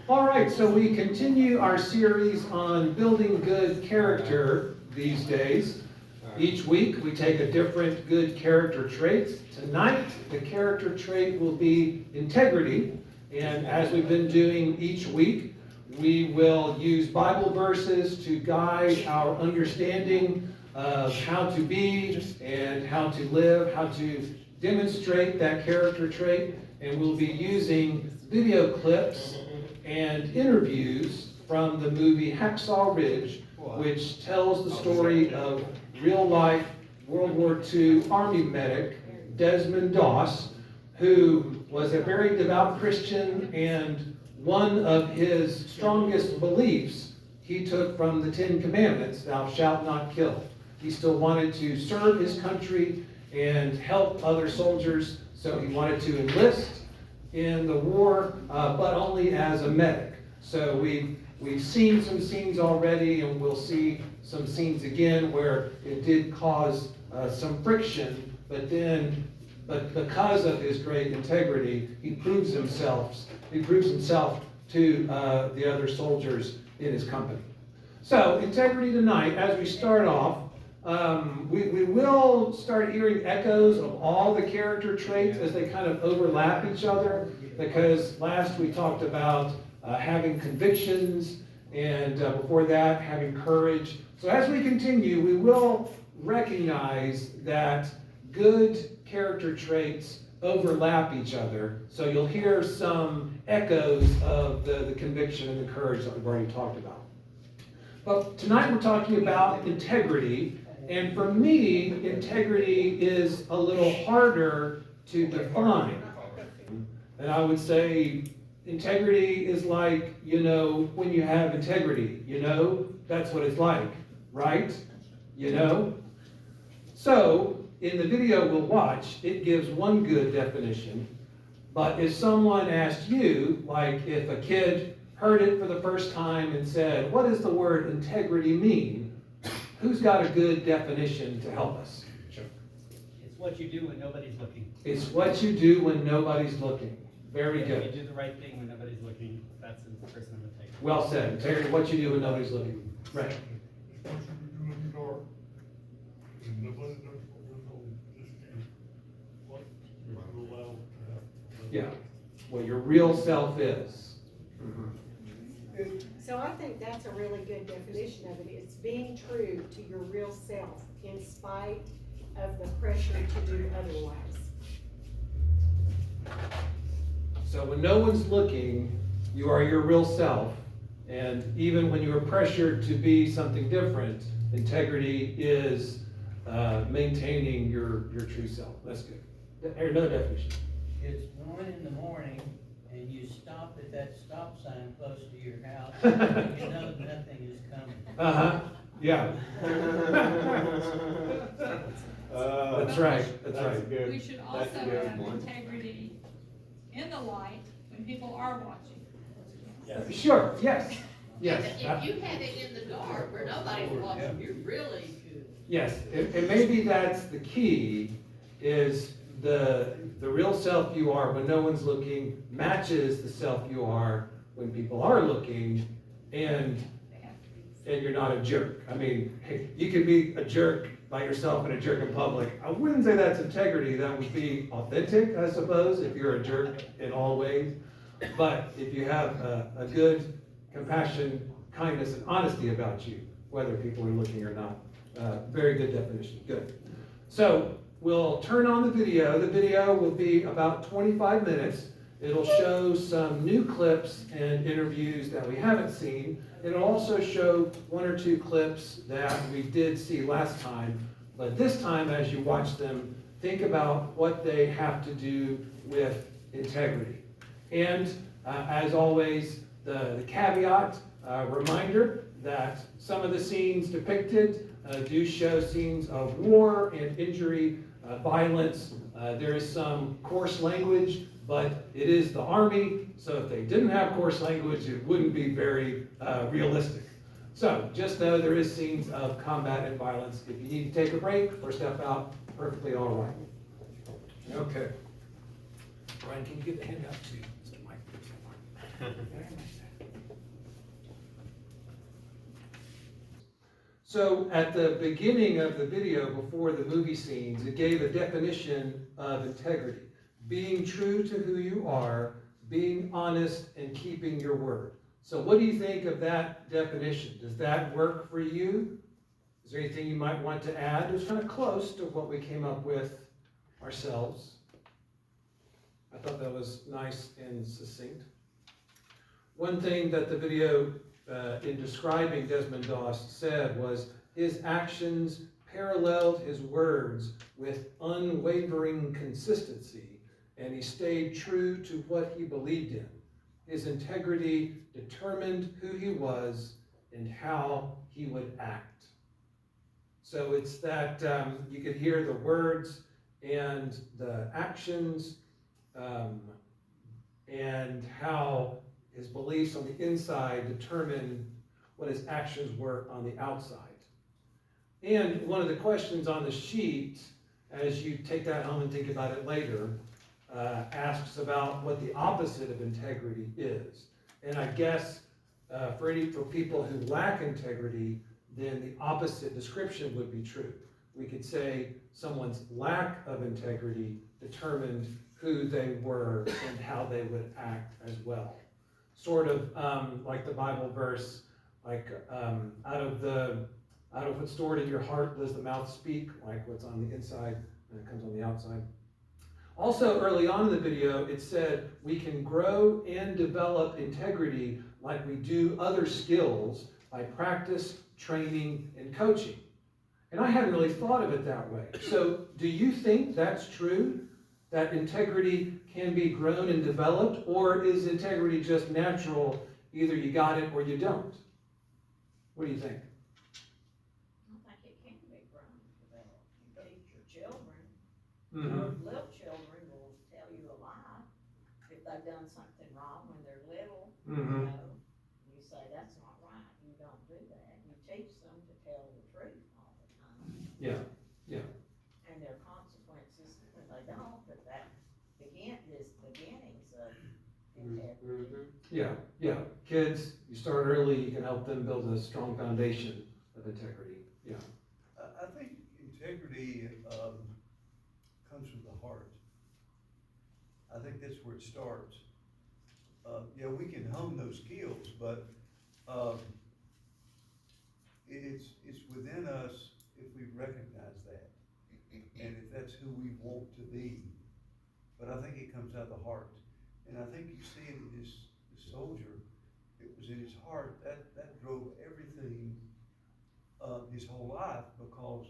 All right, so we continue our series on building good character these days. Each week we take a different good character trait. Tonight, the character trait will be integrity. And as we've been doing each week, we will use Bible verses to guide our understanding of how to be and how to live, how to demonstrate that character trait. And we'll be using video clips and interviews from the movie Hacksaw Ridge, which tells the story of real-life World War II Army medic Desmond Doss, who was a very devout Christian, and one of his strongest beliefs he took from the Ten Commandments, thou shalt not kill. He still wanted to serve his country and help other soldiers, so he wanted to enlist in the war, but only as a medic. So we've seen some scenes already, and we'll see some scenes again where it did cause some friction, but because of his great integrity, he proves himself to the other soldiers in his company. So integrity tonight, as we start off, we will start hearing echoes of all the character traits as they kind of overlap each other, because last we talked about having convictions, and before that having courage. So as we continue, we will recognize that good character traits overlap each other. So you'll hear some echoes of the conviction and the courage that we've already talked about. But tonight we're talking about integrity. And for me, integrity is a little harder to define. And I would say integrity is like, when you have integrity, that's what it's like, right? So, in the video we'll watch, it gives one good definition. But if someone asked you, like if a kid heard it for the first time and said, what does the word integrity mean? Who's got a good definition to help us? Sure. It's what you do when nobody's looking. It's what you do when nobody's looking. Very good. You do the right thing when nobody's looking. That's the person of integrity. Well said. Integrity, what you do when nobody's looking. Right. What you do in the dark, and nobody knows what goes on, just what you're allowed to have. Yeah. What your real self is. So I think that's a really good definition of it. It's being true to your real self in spite of the pressure to do otherwise. So when no one's looking, you are your real self. And even when you are pressured to be something different, integrity is maintaining your true self. That's good. Another definition. It's 1 in the morning and you stop at that stop sign close to your house, and you know nothing is coming. Yeah. That's right. That's right. Good. We should also have integrity in the light when people are watching. Yes. Sure. Yes. Yes. If you have it in the dark where nobody's watching, you're really good. Yes. And maybe that's the key, is the real self you are when no one's looking matches the self you are when people are looking, and you're not a jerk. I mean, you can be a jerk by yourself and a jerk in public. I wouldn't say that's integrity. That would be authentic, I suppose, if you're a jerk in all ways. But if you have a good compassion, kindness, and honesty about you, whether people are looking or not, very good definition. Good. So we'll turn on the video. The video will be about 25 minutes. It'll show some new clips and interviews that we haven't seen. It'll also show 1 or 2 clips that we did see last time. But this time, as you watch them, think about what they have to do with integrity. And as always, the caveat, reminder that some of the scenes depicted do show scenes of war and injury, violence. There is some coarse language, but it is the Army, so if they didn't have coarse language, it wouldn't be very realistic. So just know there is scenes of combat and violence. If you need to take a break or step out, perfectly all right. Okay. Brian, can you give the handout to Mr. Mike? Very nice. So at the beginning of the video, before the movie scenes, it gave a definition of integrity. Being true to who you are, being honest, and keeping your word. So what do you think of that definition? Does that work for you? Is there anything you might want to add? It was kind of close to what we came up with ourselves. I thought that was nice and succinct. One thing that the video in describing Desmond Doss said was his actions paralleled his words with unwavering consistency, and he stayed true to what he believed in. His integrity determined who he was and how he would act. So it's that you could hear the words and the actions and how his beliefs on the inside determine what his actions were on the outside. And one of the questions on the sheet, as you take that home and think about it later, asks about what the opposite of integrity is. And I guess for people who lack integrity, then the opposite description would be true. We could say someone's lack of integrity determined who they were and how they would act as well. Sort of like the Bible verse, like out of what's stored in your heart does the mouth speak, like what's on the inside and it comes on the outside. Also, early on in the video, it said we can grow and develop integrity like we do other skills by practice, training, and coaching. And I hadn't really thought of it that way. So do you think that's true? That integrity can be grown and developed? Or is integrity just natural, either you got it or you don't? What do you think? I think it can be grown and developed. You teach your children, Mm-hmm. little children will tell you a lie if they've done something wrong when they're little. Mm-hmm. You know, you say, that's not right, you don't do that. You teach them to tell the truth all the time. Yeah. And there are consequences when they don't, but that is beginnings of integrity. Yeah. Kids, you start early, you can help them build a strong foundation of integrity. Yeah. I think integrity comes from the heart. I think that's where it starts. Yeah, we can hone those skills, but it's within us if we recognize that, and if that's who we want to be. But I think it comes out of the heart, and I think you see it in this soldier. It was in his heart that drove everything his whole life, because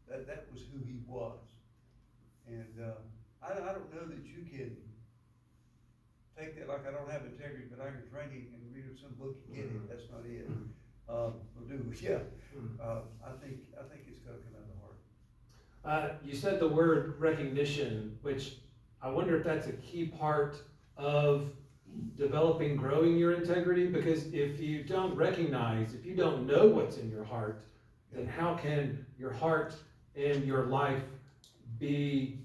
that was who he was. And I don't know that you can take that like I don't have integrity, but I can train you and read some book and get it. That's not it. We'll do, yeah. I think it's got to come out of the heart. You said the word recognition, which I wonder if that's a key part of developing, growing your integrity, because if you don't recognize, if you don't know what's in your heart, then how can your heart and your life be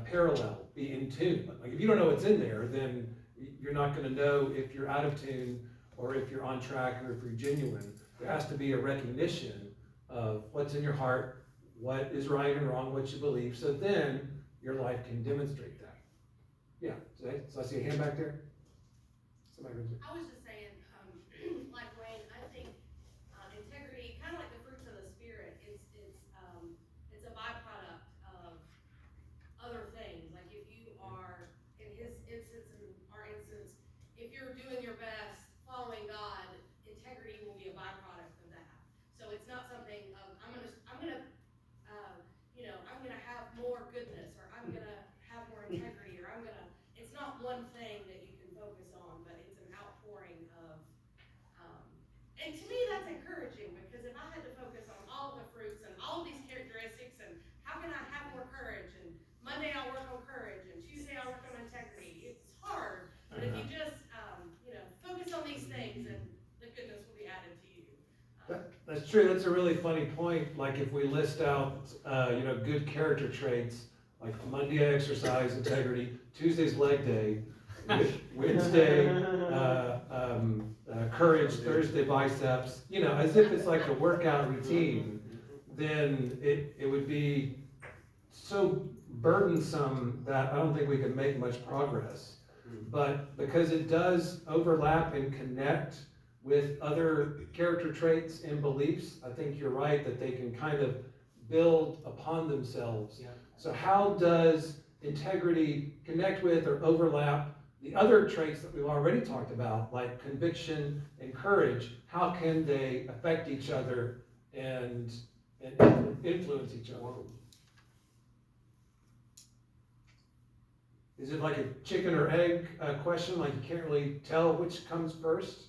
parallel, be in tune? Like if you don't know what's in there, then you're not going to know if you're out of tune or if you're on track or if you're genuine. There has to be a recognition of what's in your heart, what is right and wrong, what you believe, so then your life can demonstrate that. Yeah, so I see a hand back there. Somebody raise it. I was just saying, like Wayne, I think integrity, kind of like the fruits of the spirit, it's a byproduct of other things. Like if you are, in his instance, in our instance, if you're doing your best, following God, integrity will be a byproduct of that. So it's not something of I'm gonna have more goodness, or I'm gonna have more integrity, or it's not one thing that you can focus on, but it's an outpouring of, and to me that's encouraging, because if I had to focus on all the fruits and all these characteristics and how can I have more courage, and Monday I'll work on courage and Tuesday I'll work on integrity, it's hard, but if you just, focus on these things, and the goodness will be added to you. That's true. That's a really funny point. Like if we list out, good character traits, like Monday I exercise integrity, Tuesday's leg day, Wednesday, courage, Thursday biceps, you know, as if it's like a workout routine, then it would be so burdensome that I don't think we could make much progress. But because it does overlap and connect with other character traits and beliefs, I think you're right that they can kind of build upon themselves. Yeah. So how does integrity connect with or overlap the other traits that we've already talked about, like conviction and courage? How can they affect each other and influence each other? Is it like a chicken or egg question, like you can't really tell which comes first?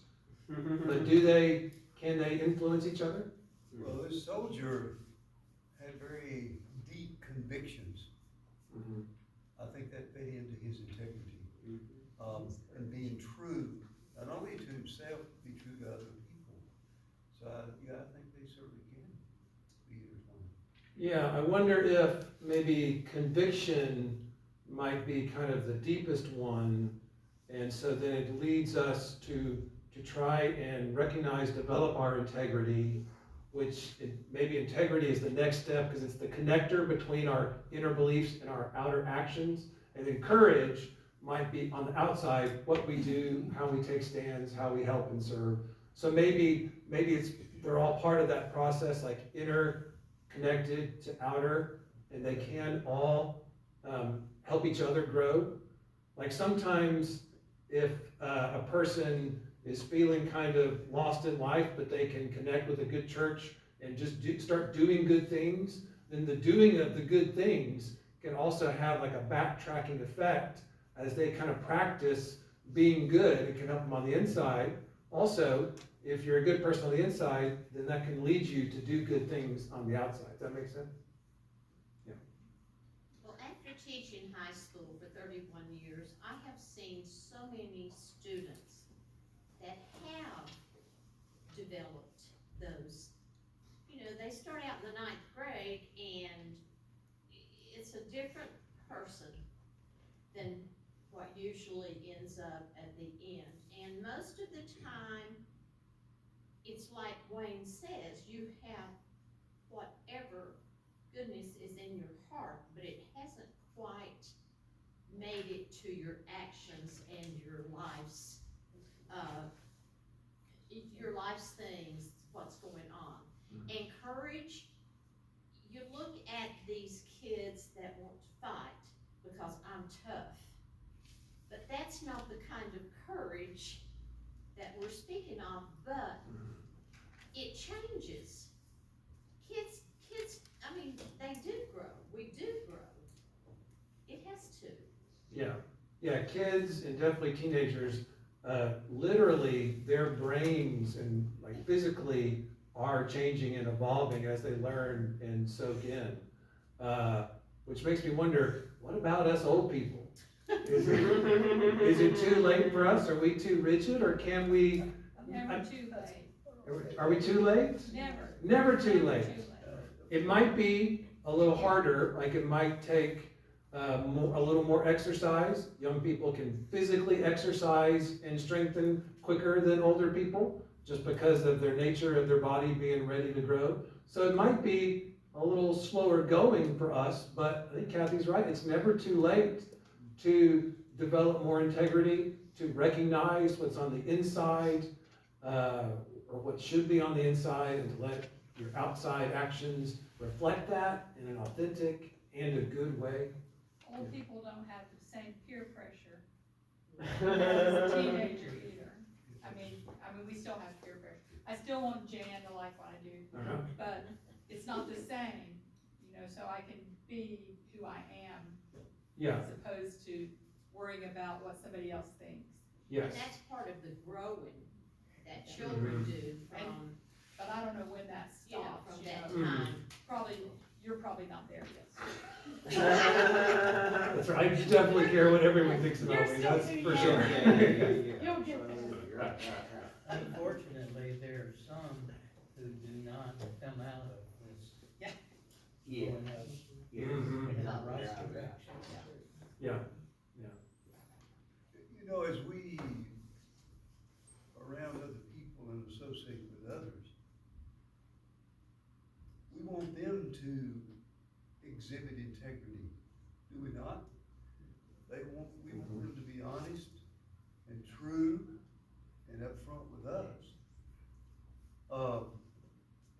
But can they influence each other? Well, this soldier had very deep convictions. I think that fed into his integrity. And being true, not only to himself, but be true to other people. So, yeah, I think they certainly can be intertwined. Yeah, I wonder if maybe conviction might be kind of the deepest one, and so then it leads us to try and recognize, develop our integrity, which maybe integrity is the next step because it's the connector between our inner beliefs and our outer actions. And then courage might be on the outside, what we do, how we take stands, how we help and serve. So maybe they're all part of that process, like inner connected to outer, and they can all help each other grow. Like sometimes if a person is feeling kind of lost in life, but they can connect with a good church and just start doing good things, then the doing of the good things can also have like a backtracking effect as they kind of practice being good. It can help them on the inside. Also, if you're a good person on the inside, then that can lead you to do good things on the outside. Does that make sense? Well, after teaching high school for 31 years, I have seen so many students that have developed those. You know, they start out in the 9th grade and it's a different person than what usually ends up at the end. And most of the time, it's like Wayne says, you have whatever goodness is in your heart, but it hasn't quite made it to your actions and your life's things, what's going on. And courage, you look at these kids that want to fight because I'm tough, but that's not the kind of courage that we're speaking of, but it changes. Kids, I mean, they do grow. We do grow. It has to. Yeah, kids and definitely teenagers, literally their brains and like physically are changing and evolving as they learn and soak in. Which makes me wonder, what about us old people? Is it too late for us? Are we too rigid, or can we? Never too late. Are we too late? Never. Never too Never late. too late. It might be a little harder, like it might take a little more exercise. Young people can physically exercise and strengthen quicker than older people, just because of their nature of their body being ready to grow. So it might be a little slower going for us, but I think Kathy's right. It's never too late to develop more integrity, to recognize what's on the inside, or what should be on the inside, and to let your outside actions reflect that in an authentic and a good way. Old people don't have the same peer pressure as a teenager either. I mean, we still have peer pressure. I still want Jan to like what I do, but it's not the same, you know, so I can be who I am. Yeah. As opposed to worrying about what somebody else thinks. Yes. And that's part of the growing that children do from, But I don't know when that you know, stops, from you that know. time. You're probably not there yet. That's right. I definitely care what everyone thinks about You're me. still That's too for young. sure. You'll get there. Unfortunately, there are some who do not come out of this. Yeah. Going up Mhm. in the right direction. Yeah. You You know, as we around other people and associate with others, we want them to exhibit integrity, do we not? We want them to be honest and true and upfront with us.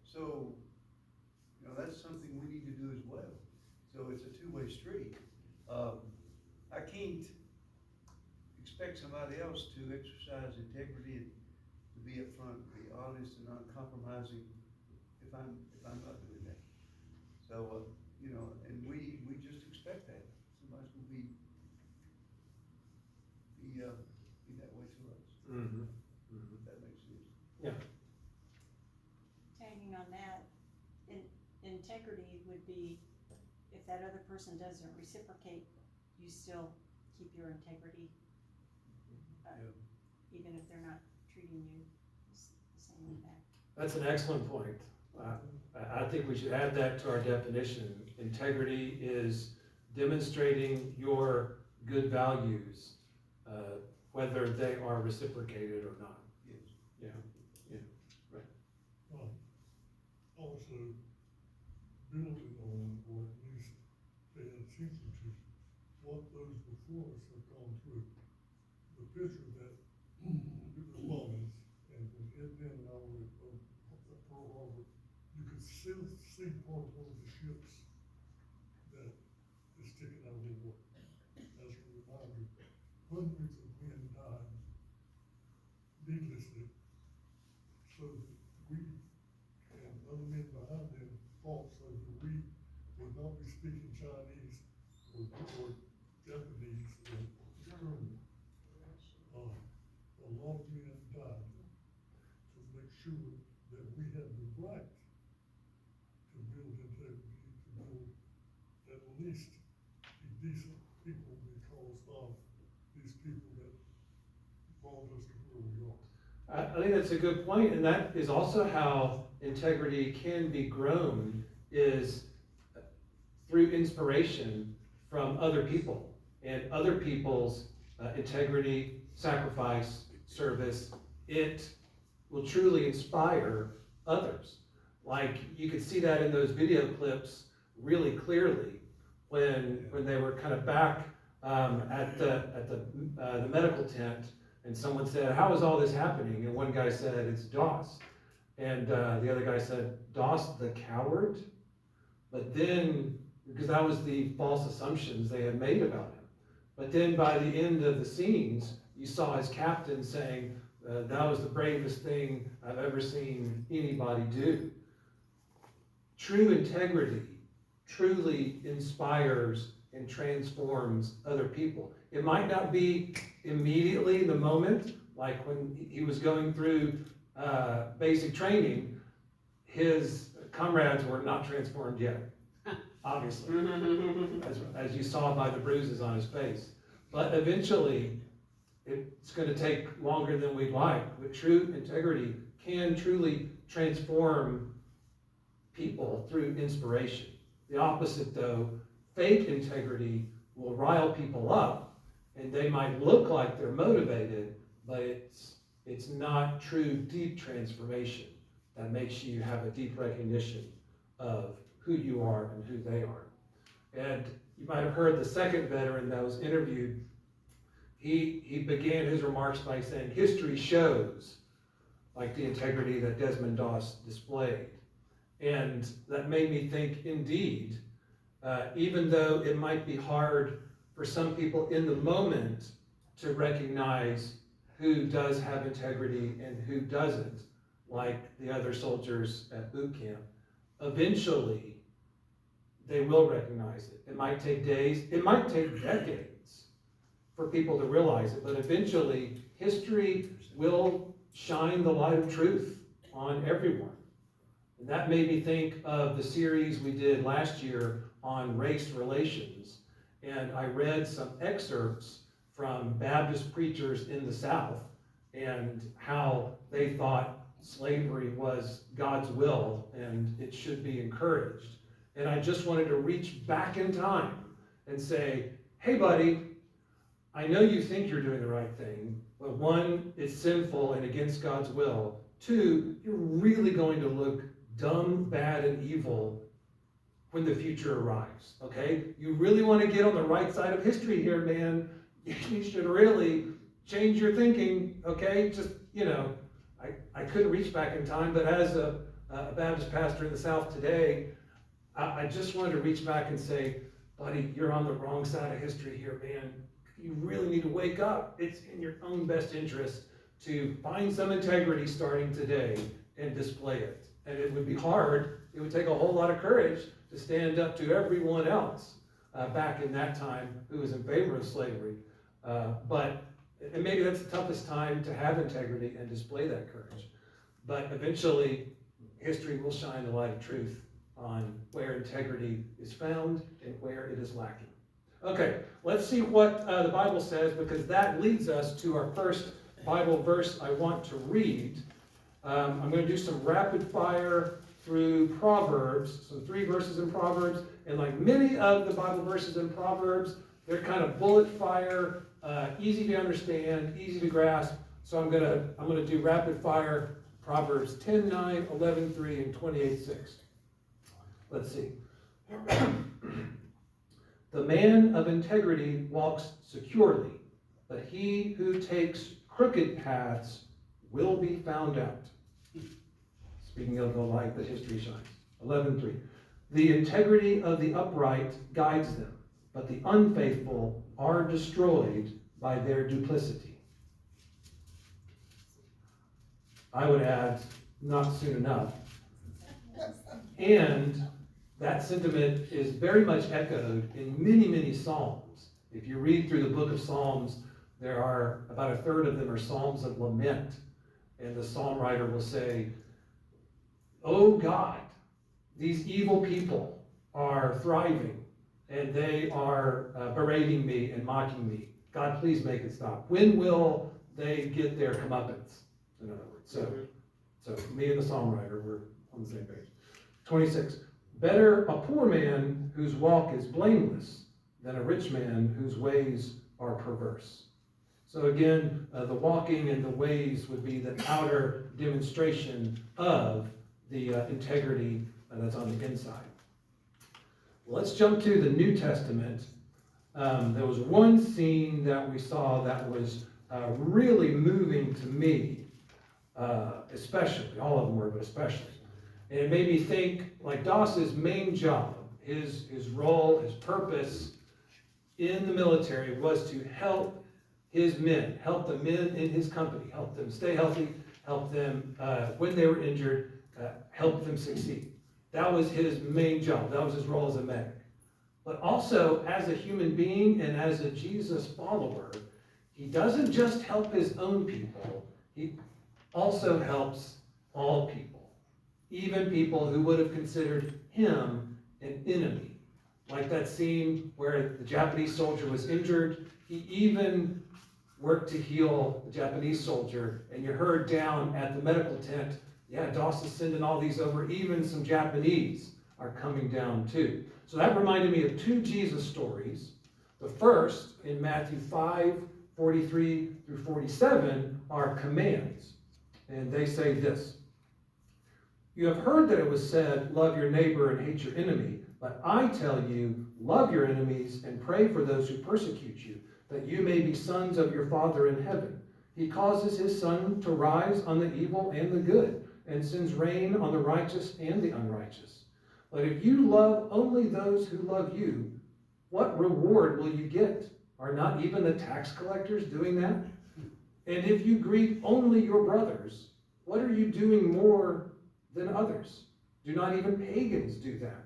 So, you know, that's something we need to do as well. So it's a two-way street. I can't expect somebody else to exercise integrity and to be upfront, be honest and uncompromising if I'm not doing that. So, you know, and we just expect that. Somebody's gonna be that way to us. If that makes sense. Yeah. Tagging on that, integrity would be, if that other person doesn't reciprocate, you still keep your integrity. Even if they're not treating you the same way back. That's an excellent point. I think we should add that to our definition. Integrity is demonstrating your good values, whether they are reciprocated or not. Yes. Yeah, right. Also, building on, or at least paying attention to what those before us have gone through. The picture that the Lawrence and Edna and I were at Pearl Harbor, you could still see part of one of the ships that is sticking out of the water. As a reminder, hundreds of men died needlessly, so that we and other men behind them fought so that we would not be speaking Chinese or Japanese or German. A lot of men died to make sure that we had the right to build integrity, to build at least be decent people because of these people that brought us to where we are. I think that's a good point, and that is also how integrity can be grown, is through inspiration from other people and other people's integrity, sacrifice, service. It will truly inspire others. Like, you could see that in those video clips really clearly when they were kind of back at the medical tent, and someone said, "How is all this happening?" And one guy said, "It's Doss." And the other guy said, "Doss the coward?" But then, because that was the false assumptions they had made about him. But then by the end of the scenes, you saw his captain saying, "That was the bravest thing I've ever seen anybody do." True integrity truly inspires and transforms other people. It might not be immediately in the moment, like when he was going through basic training, his comrades were not transformed yet, obviously, as you saw by the bruises on his face. But eventually, it's going to take longer than we'd like, but true integrity can truly transform people through inspiration. The opposite, though, fake integrity will rile people up, and they might look like they're motivated, but it's not true deep transformation that makes you have a deep recognition of who you are and who they are. And you might have heard the second veteran that was interviewed. He began his remarks by saying, "History shows," like the integrity that Desmond Doss displayed. And that made me think, indeed, even though it might be hard for some people in the moment to recognize who does have integrity and who doesn't, like the other soldiers at boot camp, eventually they will recognize it. It might take days, it might take decades for people to realize it, but eventually history will shine the light of truth on everyone. And that made me think of the series we did last year on race relations. And I read some excerpts from Baptist preachers in the South and how they thought slavery was God's will and it should be encouraged. And I just wanted to reach back in time and say, "Hey buddy, I know you think you're doing the right thing, but one, it's sinful and against God's will. Two, you're really going to look dumb, bad, and evil when the future arrives, okay? You really want to get on the right side of history here, man. You should really change your thinking, okay? Just, I couldn't reach back in time, but as a Baptist pastor in the South today, I just wanted to reach back and say, buddy, you're on the wrong side of history here, man. You really need to wake up. It's in your own best interest to find some integrity starting today and display it. And it would be hard. It would take a whole lot of courage to stand up to everyone else back in that time who was in favor of slavery. And maybe that's the toughest time to have integrity and display that courage. But eventually, history will shine the light of truth on where integrity is found and where it is lacking. Okay, let's see what the Bible says, because that leads us to our first Bible verse I want to read. I'm going to do some rapid fire through Proverbs, some 3 verses in Proverbs, and like many of the Bible verses in Proverbs, they're kind of bullet fire, easy to understand, easy to grasp. So I'm gonna do rapid fire Proverbs 10:9, 11:3, and 28:6. Let's see. The man of integrity walks securely, but he who takes crooked paths will be found out. Speaking of the light that history shines. 11:3. The integrity of the upright guides them, but the unfaithful are destroyed by their duplicity. I would add, not soon enough. And that sentiment is very much echoed in many, many Psalms. If you read through the book of Psalms, there are about a third of them are Psalms of lament. And the psalm writer will say, "Oh God, these evil people are thriving, and they are berating me and mocking me. God, please make it stop. When will they get their comeuppance?" In other words, so me and the psalm writer, we're on the same page. 26. Better a poor man whose walk is blameless than a rich man whose ways are perverse. So again, the walking and the ways would be the outer demonstration of the integrity that's on the inside. Well, let's jump to the New Testament. There was one scene that we saw that was really moving to me, especially. All of them were, but especially. And it made me think, like Doss's main job, his role, his purpose in the military was to help his men, help the men in his company, help them stay healthy, help them, when they were injured, help them succeed. That was his main job. That was his role as a medic. But also, as a human being and as a Jesus follower, he doesn't just help his own people, he also helps all people, even people who would have considered him an enemy. Like that scene where the Japanese soldier was injured, he even worked to heal the Japanese soldier, and you heard down at the medical tent, yeah, Doss is sending all these over, even some Japanese are coming down too. So that reminded me of 2 Jesus stories. The first, in Matthew 5:43 through 47, are commands. And they say this: "You have heard that it was said, 'Love your neighbor and hate your enemy.' But I tell you, love your enemies and pray for those who persecute you, that you may be sons of your Father in heaven. He causes his sun to rise on the evil and the good, and sends rain on the righteous and the unrighteous. But if you love only those who love you, what reward will you get? Are not even the tax collectors doing that? And if you greet only your brothers, what are you doing more than others? Do not even pagans do that?"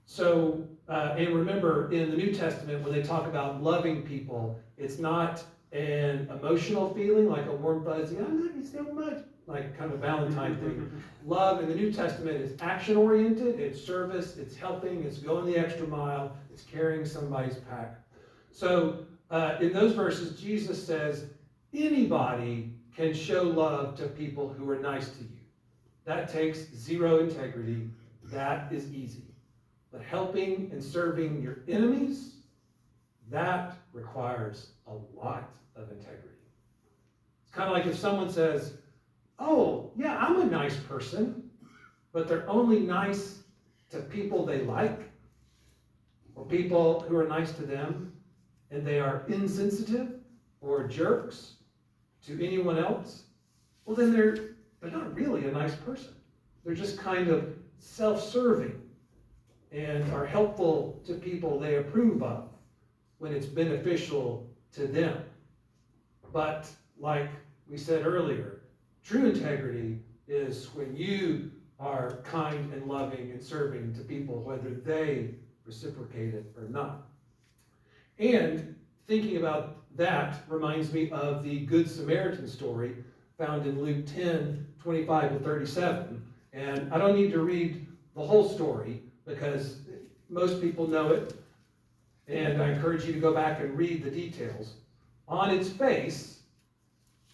So, and remember, in the New Testament, when they talk about loving people, it's not an emotional feeling like a warm fuzzy, "I love you so much," like kind of Valentine thing. Love in the New Testament is action-oriented, it's service, it's helping, it's going the extra mile, it's carrying somebody's pack. So, in those verses, Jesus says, anybody can show love to people who are nice to you. That takes zero integrity. That is easy. But helping and serving your enemies, that requires a lot of integrity. It's kind of like if someone says, oh, yeah, I'm a nice person, but they're only nice to people they like, or people who are nice to them, and they are insensitive or jerks to anyone else, well, then they're not really a nice person. They're just kind of self-serving and are helpful to people they approve of when it's beneficial to them. But like we said earlier, true integrity is when you are kind and loving and serving to people, whether they reciprocate it or not. And thinking about that reminds me of the Good Samaritan story found in Luke 10:25-37. And I don't need to read the whole story because most people know it. And I encourage you to go back and read the details. On its face,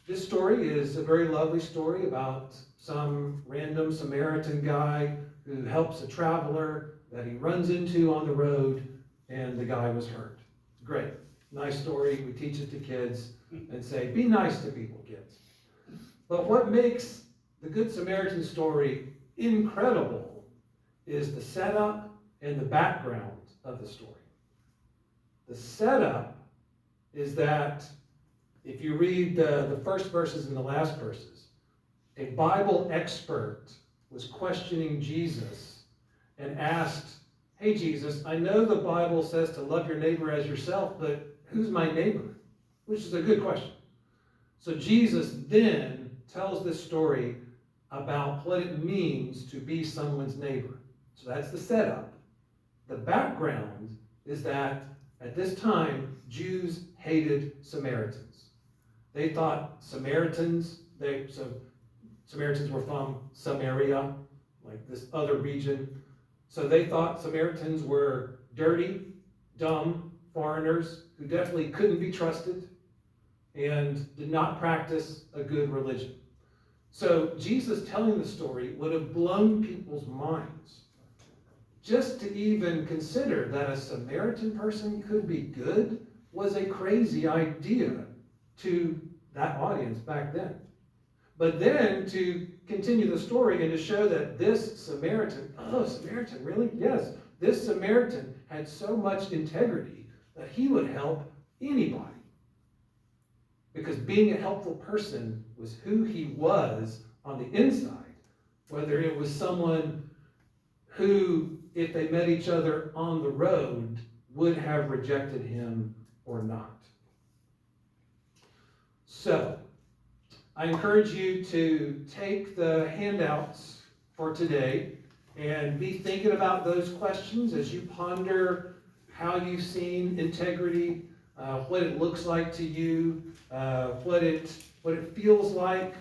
this story is a very lovely story about some random Samaritan guy who helps a traveler that he runs into on the road, and the guy was hurt. Great. Nice story. We teach it to kids and say, be nice to people, kids. But what makes the Good Samaritan story incredible is the setup and the background of the story. The setup is that if you read the first verses and the last verses, a Bible expert was questioning Jesus and asked, hey, Jesus, I know the Bible says to love your neighbor as yourself, but who's my neighbor? Which is a good question. So Jesus then tells this story about what it means to be someone's neighbor. So that's the setup. The background is that at this time, Jews hated Samaritans. They thought Samaritans were from Samaria, like this other region. So they thought Samaritans were dirty, dumb foreigners who definitely couldn't be trusted and did not practice a good religion. So Jesus telling the story would have blown people's minds. Just to even consider that a Samaritan person could be good was a crazy idea to that audience back then. But then to continue the story and to show that this Samaritan, Samaritan, really? Yes, this Samaritan had so much integrity that he would help anybody. Because being a helpful person was who he was on the inside. Whether it was someone who, if they met each other on the road, would have rejected him or not. So, I encourage you to take the handouts for today and be thinking about those questions as you ponder how you've seen integrity, what it looks like to you, what it feels like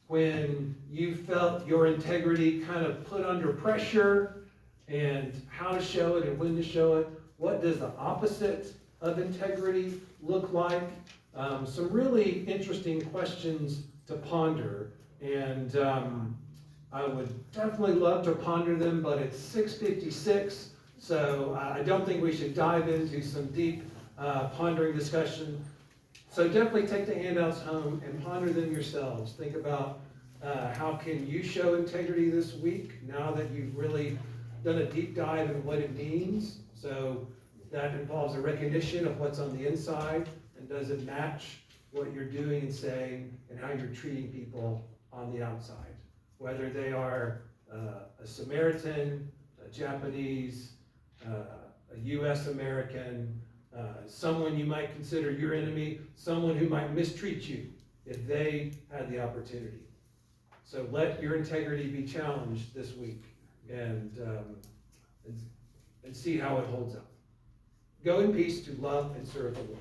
when you felt your integrity kind of put under pressure, and how to show it and when to show it. What does the opposite of integrity look like? Some really interesting questions to ponder, and I would definitely love to ponder them, but it's 6:56, so I don't think we should dive into some deep pondering discussion. So definitely take the handouts home and ponder them yourselves. Think about how can you show integrity this week now that you've really done a deep dive in what it means. So that involves a recognition of what's on the inside, and does it match what you're doing and saying and how you're treating people on the outside, whether they are a Samaritan, a Japanese, a U.S. American, someone you might consider your enemy, someone who might mistreat you if they had the opportunity. So let your integrity be challenged this week, and see how it holds up. Go in peace to love and serve the Lord.